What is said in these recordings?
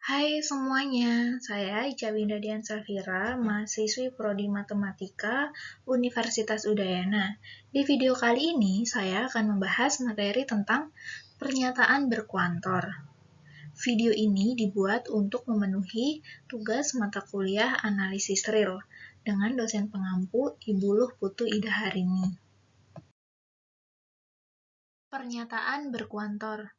Hai semuanya, saya Ica Winda Dian Safira, mahasiswi Prodi Matematika Universitas Udayana. Di video kali ini, saya akan membahas materi tentang pernyataan berkuantor. Video ini dibuat untuk memenuhi tugas mata kuliah analisis real dengan dosen pengampu Ibu Luh Putu Ida Harini. Pernyataan berkuantor.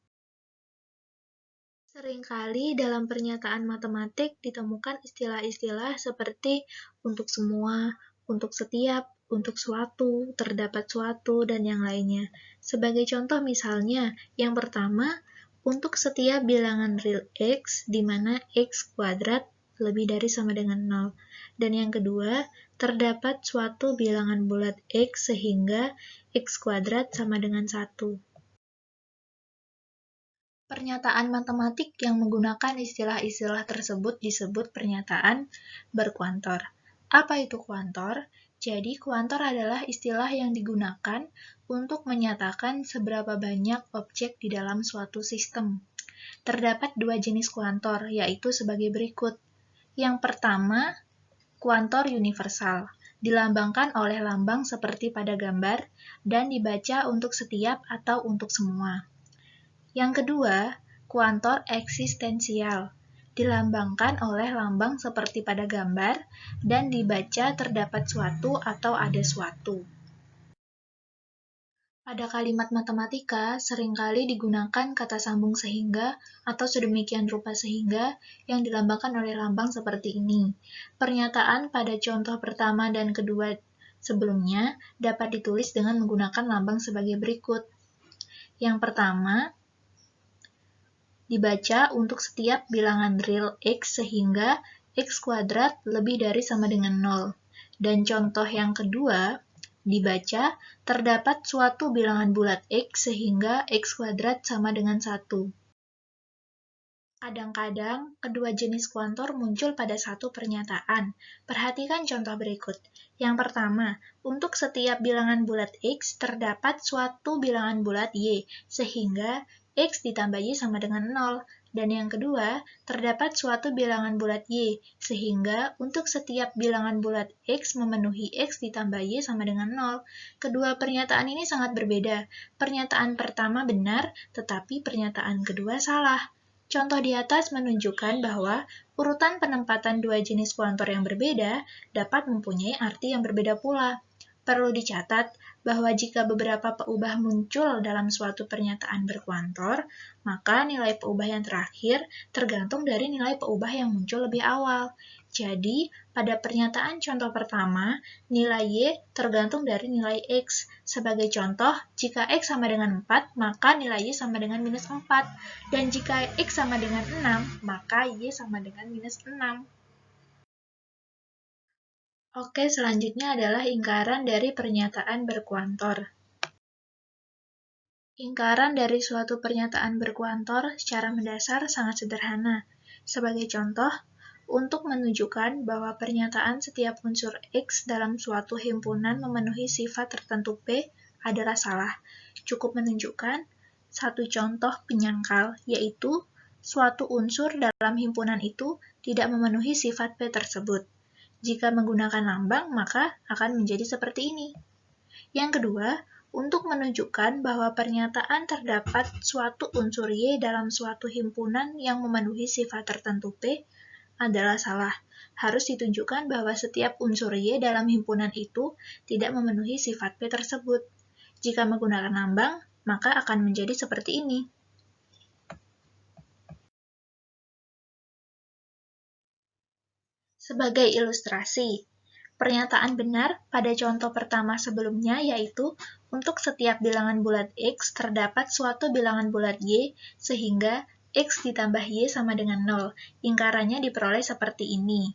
Seringkali dalam pernyataan matematik ditemukan istilah-istilah seperti untuk semua, untuk setiap, untuk suatu, terdapat suatu, dan yang lainnya. Sebagai contoh misalnya, yang pertama, untuk setiap bilangan real X, di mana X kuadrat lebih dari sama dengan 0. Dan yang kedua, terdapat suatu bilangan bulat X sehingga X kuadrat sama dengan 1. Pernyataan matematik yang menggunakan istilah-istilah tersebut disebut pernyataan berkuantor. Apa itu kuantor? Jadi, kuantor adalah istilah yang digunakan untuk menyatakan seberapa banyak objek di dalam suatu sistem. Terdapat dua jenis kuantor, yaitu sebagai berikut. Yang pertama, kuantor universal, dilambangkan oleh lambang seperti pada gambar dan dibaca untuk setiap atau untuk semua. Yang kedua, kuantor eksistensial, dilambangkan oleh lambang seperti pada gambar dan dibaca terdapat suatu atau ada suatu. Pada kalimat matematika, seringkali digunakan kata sambung sehingga atau sedemikian rupa sehingga yang dilambangkan oleh lambang seperti ini. Pernyataan pada contoh pertama dan kedua sebelumnya dapat ditulis dengan menggunakan lambang sebagai berikut. Yang pertama, dibaca untuk setiap bilangan real X sehingga X kuadrat lebih dari sama dengan 0. Dan contoh yang kedua, dibaca terdapat suatu bilangan bulat X sehingga X kuadrat sama dengan 1. Kadang-kadang, kedua jenis kuantor muncul pada satu pernyataan. Perhatikan contoh berikut. Yang pertama, untuk setiap bilangan bulat X terdapat suatu bilangan bulat Y, sehingga X ditambah Y sama dengan 0. Dan yang kedua, terdapat suatu bilangan bulat Y, sehingga untuk setiap bilangan bulat X memenuhi X ditambah Y sama dengan 0. Kedua pernyataan ini sangat berbeda. Pernyataan pertama benar, tetapi pernyataan kedua salah. Contoh di atas menunjukkan bahwa urutan penempatan dua jenis kuantor yang berbeda dapat mempunyai arti yang berbeda pula. Perlu dicatat bahwa jika beberapa peubah muncul dalam suatu pernyataan berkuantor, maka nilai peubah yang terakhir tergantung dari nilai peubah yang muncul lebih awal. Jadi, pada pernyataan contoh pertama, nilai Y tergantung dari nilai X. Sebagai contoh, jika X sama dengan 4, maka nilai Y sama dengan minus 4. Dan jika X sama dengan 6, maka Y sama dengan minus 6. Oke, selanjutnya adalah ingkaran dari pernyataan berkuantor. Ingkaran dari suatu pernyataan berkuantor secara mendasar sangat sederhana. Sebagai contoh, untuk menunjukkan bahwa pernyataan setiap unsur X dalam suatu himpunan memenuhi sifat tertentu P adalah salah. Cukup menunjukkan satu contoh penyangkal, yaitu suatu unsur dalam himpunan itu tidak memenuhi sifat P tersebut. Jika menggunakan lambang, maka akan menjadi seperti ini. Yang kedua, untuk menunjukkan bahwa pernyataan terdapat suatu unsur Y dalam suatu himpunan yang memenuhi sifat tertentu P adalah salah. Harus ditunjukkan bahwa setiap unsur Y dalam himpunan itu tidak memenuhi sifat P tersebut. Jika menggunakan lambang, maka akan menjadi seperti ini. Sebagai ilustrasi, pernyataan benar pada contoh pertama sebelumnya yaitu untuk setiap bilangan bulat X terdapat suatu bilangan bulat Y sehingga X ditambah Y sama dengan 0. Ingkarannya diperoleh seperti ini.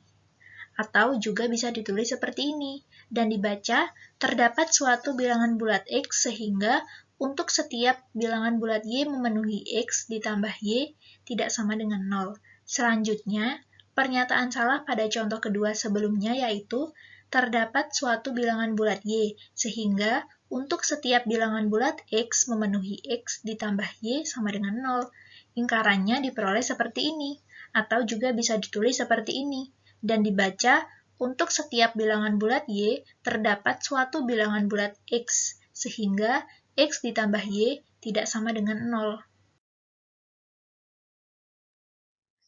Atau juga bisa ditulis seperti ini. Dan dibaca, terdapat suatu bilangan bulat X sehingga untuk setiap bilangan bulat Y memenuhi X ditambah Y tidak sama dengan 0. Selanjutnya, pernyataan salah pada contoh kedua sebelumnya yaitu terdapat suatu bilangan bulat Y, sehingga untuk setiap bilangan bulat X memenuhi X ditambah Y sama dengan 0. Ingkarannya diperoleh seperti ini. Atau juga bisa ditulis seperti ini, dan dibaca untuk setiap bilangan bulat Y terdapat suatu bilangan bulat X, sehingga X ditambah Y tidak sama dengan 0.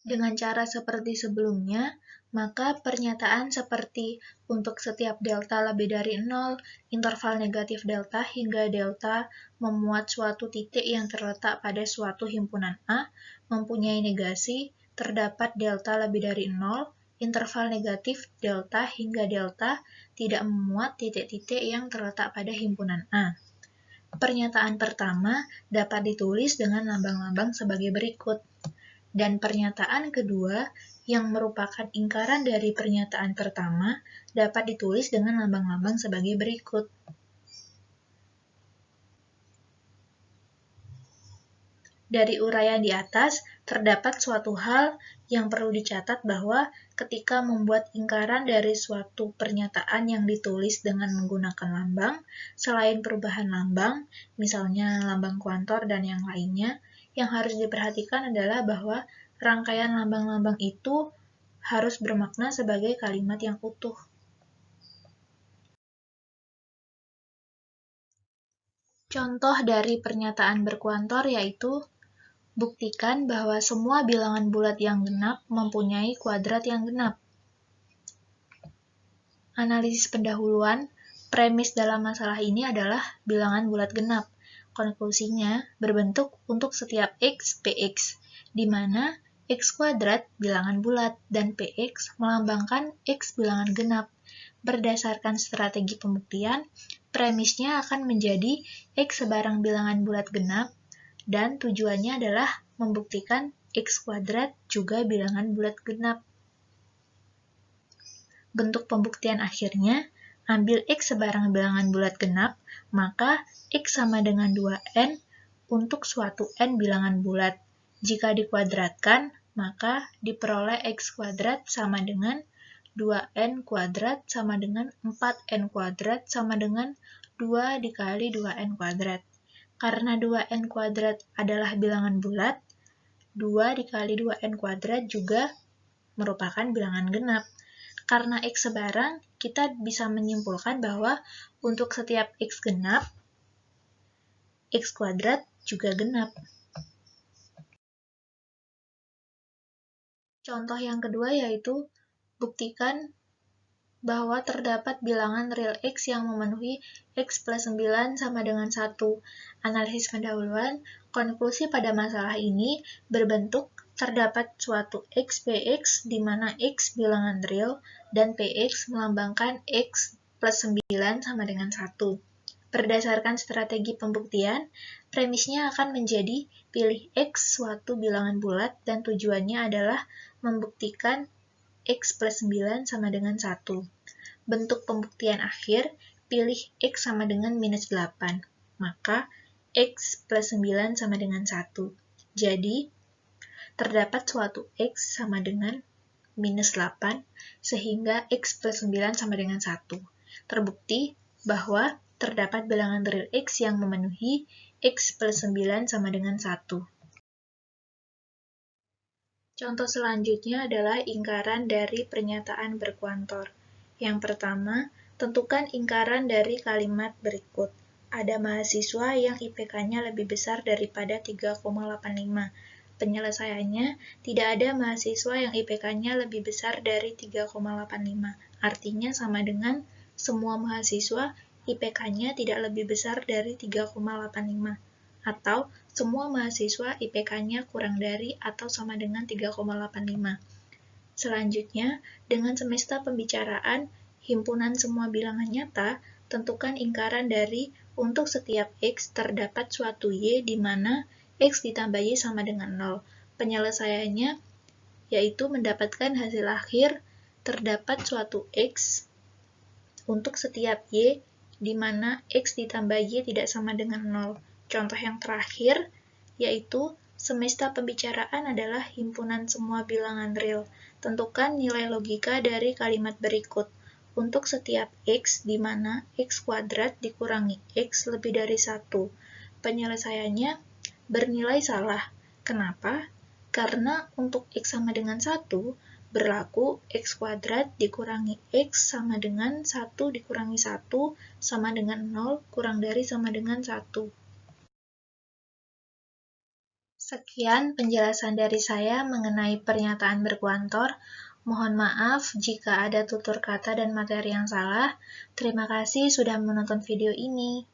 Dengan cara seperti sebelumnya, maka pernyataan seperti untuk setiap delta lebih dari 0, interval negatif delta hingga delta memuat suatu titik yang terletak pada suatu himpunan A, mempunyai negasi, terdapat delta lebih dari 0, interval negatif delta hingga delta tidak memuat titik-titik yang terletak pada himpunan A. Pernyataan pertama dapat ditulis dengan lambang-lambang sebagai berikut. Dan pernyataan kedua, yang merupakan ingkaran dari pernyataan pertama, dapat ditulis dengan lambang-lambang sebagai berikut. Dari uraian di atas, terdapat suatu hal yang perlu dicatat bahwa ketika membuat ingkaran dari suatu pernyataan yang ditulis dengan menggunakan lambang, selain perubahan lambang, misalnya lambang kuantor dan yang lainnya, yang harus diperhatikan adalah bahwa rangkaian lambang-lambang itu harus bermakna sebagai kalimat yang utuh. Contoh dari pernyataan berkuantor yaitu, buktikan bahwa semua bilangan bulat yang genap mempunyai kuadrat yang genap. Analisis pendahuluan, premis dalam masalah ini adalah bilangan bulat genap. Konklusinya berbentuk untuk setiap x, px, di mana x kuadrat bilangan bulat dan px melambangkan x bilangan genap. Berdasarkan strategi pembuktian, premisnya akan menjadi x sebarang bilangan bulat genap, dan tujuannya adalah membuktikan x kuadrat juga bilangan bulat genap. Bentuk pembuktian akhirnya, ambil x sebarang bilangan bulat genap, maka x sama dengan 2n untuk suatu n bilangan bulat. Jika dikuadratkan, maka diperoleh x kuadrat sama dengan 2n kuadrat sama dengan 4n kuadrat sama dengan 2 dikali 2n kuadrat. Karena 2n kuadrat adalah bilangan bulat, 2 dikali 2n kuadrat juga merupakan bilangan genap. Karena x sebarang, kita bisa menyimpulkan bahwa untuk setiap x genap, x kuadrat juga genap. Contoh yang kedua yaitu, buktikan bahwa terdapat bilangan real x yang memenuhi x plus 9 sama dengan 1. Analisis pendahuluan, konklusi pada masalah ini berbentuk terdapat suatu x px di mana x bilangan real dan px melambangkan x plus 9 sama dengan 1. Berdasarkan strategi pembuktian, premisnya akan menjadi pilih x suatu bilangan bulat dan tujuannya adalah membuktikan x plus 9 sama dengan 1. Bentuk pembuktian akhir, pilih x sama dengan minus 8. Maka, x plus 9 sama dengan 1. Jadi, terdapat suatu x sama dengan minus 8, sehingga x plus 9 sama dengan 1. Terbukti bahwa terdapat bilangan real x yang memenuhi x plus 9 sama dengan 1. Contoh selanjutnya adalah ingkaran dari pernyataan berkuantor. Yang pertama, tentukan ingkaran dari kalimat berikut. Ada mahasiswa yang IPK-nya lebih besar daripada 3,85. Penyelesaiannya, tidak ada mahasiswa yang IPK-nya lebih besar dari 3,85. Artinya sama dengan semua mahasiswa IPK-nya tidak lebih besar dari 3,85. Atau semua mahasiswa IPK-nya kurang dari atau sama dengan 3,85. Selanjutnya, dengan semesta pembicaraan himpunan semua bilangan nyata, tentukan ingkaran dari untuk setiap x terdapat suatu y di mana x ditambah y sama dengan 0. Penyelesaiannya yaitu mendapatkan hasil akhir terdapat suatu x untuk setiap y di mana x ditambah y tidak sama dengan 0. Contoh yang terakhir yaitu semesta pembicaraan adalah himpunan semua bilangan real. Tentukan nilai logika dari kalimat berikut. Untuk setiap x di mana x kuadrat dikurangi x lebih dari 1. Penyelesaiannya bernilai salah. Kenapa? Karena untuk X sama dengan 1, berlaku X kuadrat dikurangi X sama dengan 1 dikurangi 1 sama dengan 0 kurang dari sama dengan 1. Sekian penjelasan dari saya mengenai pernyataan berkuantor. Mohon maaf jika ada tutur kata dan materi yang salah. Terima kasih sudah menonton video ini.